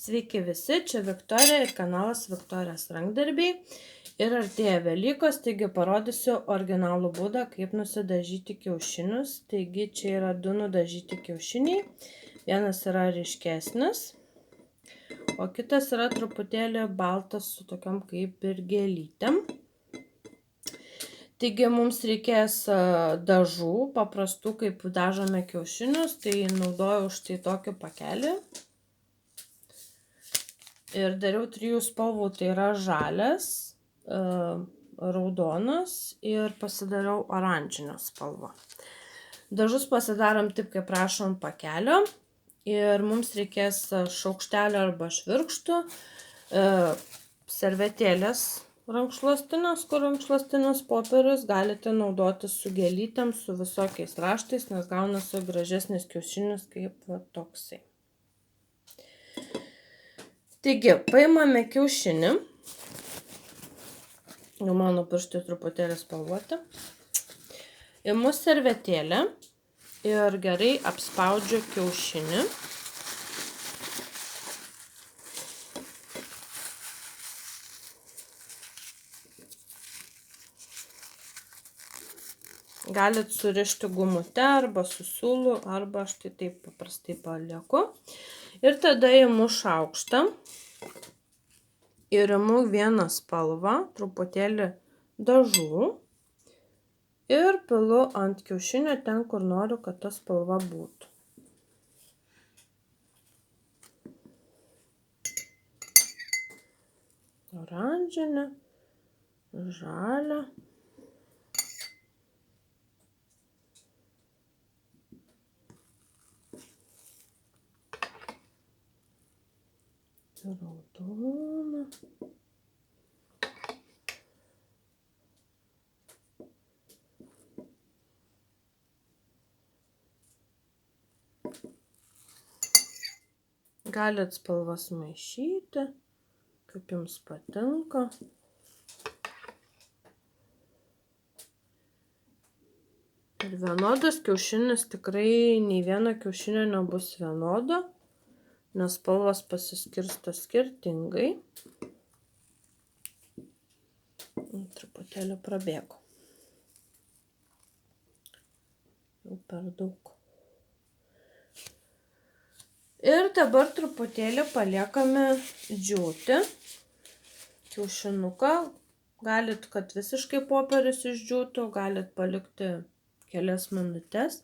Sveiki visi, čia Viktorija ir kanalas Viktorijos rankdarbiai. Ir artėja Velykos, taigi parodysiu originalų būdą, kaip nusidažyti kiaušinius. Taigi čia yra du nudažyti kiaušiniai. Vienas yra ryškesnis, o kitas yra truputėlį baltas su tokiam kaip ir gėlytėm. Taigi mums reikės dažų, paprastų, kaip dažome kiaušinius, tai naudoju štai tokį pakelį. Ir dariau 3 spalvų, tai yra žalias, raudonas ir pasidariau oranžinę spalvą. Dažus pasidarom taip, kaip prašom pakelio. Ir mums reikės šaukštelio arba švirkštų, servetėlės rankšluostinės, kur rankšluostinis popierius galite naudoti su gėlytėm, su visokiais raštais, nes gaunasi gražesnis kiaušinis kaip va toksai. Taigi, paimame kiaušinį, jau mano pirštai truputėlį spalvoti, imu servetėlę ir gerai apspaudžiu kiaušinį. Galit surišti gumute arba su siūlu, arba aš tai taip paprastai palieku. Ir tada imu šaukštą ir imu vieną spalvą, truputėlį dažų ir pilu ant kiaušinio ten, kur noriu, kad ta spalva būtų. Oranžinė, žalia. Raudona. Galit spalvas maišyti, kaip jums patinka. Ir vienodas kiaušinis, tikrai nei vieno kiaušinio nebus vienodo, nes spalvos pasiskirsto skirtingai. Truputėlį prabėgo. Jau per daug. Ir dabar truputėlį paliekame džiūti kiaušinuką. Galit, kad visiškai popierius išdžiūtų, galit palikti kelias minutės.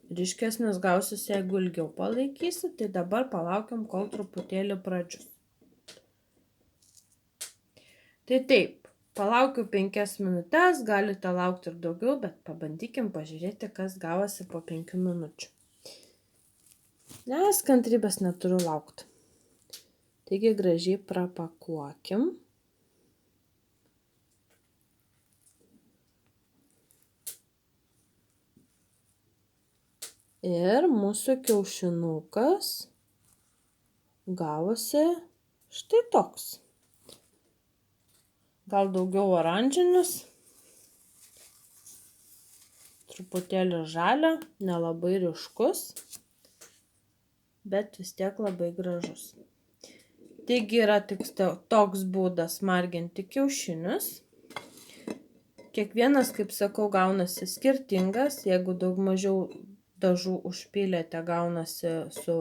Ryškesnis gausis, jeigu ilgiau palaikysi, tai dabar palaukiam, kol truputėlį pradžius. Tai taip, palaukiu 5 minutės, galite laukti ir daugiau, bet pabandykim pažiūrėti, kas gavosi po 5 minučių. Nes kantrybės neturiu laukti. Taigi gražiai prapakuokim. Ir mūsų kiaušinukas gavosi štai toks. Gal daugiau oranžinis, truputėlį žalia, nelabai ryškus, bet vis tiek labai gražus. Taigi yra tik toks būdas marginti kiaušinius. Kiekvienas, kaip sakau, gaunasi skirtingas, jeigu daug mažiau dažų užpylėte, gaunasi su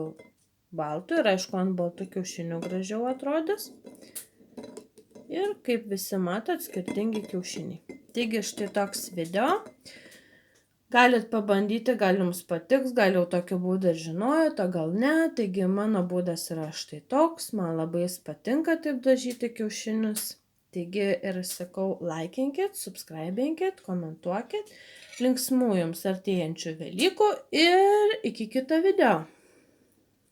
baltu ir aišku, ant baltų kiaušinių gražiau atrodys. Ir kaip visi matot, skirtingi kiaušiniai. Taigi štai toks video. Galit pabandyti, gal jums patiks, gal jau tokiu būdu žinojote, gal ne. Taigi mano būdas yra štai toks. Man labai patinka taip dažyti kiaušinius. Taigi ir sakau, laikinkit, subscribinkit, komentuokit. Linksmų jums artėjančių Velykų ir iki kito video.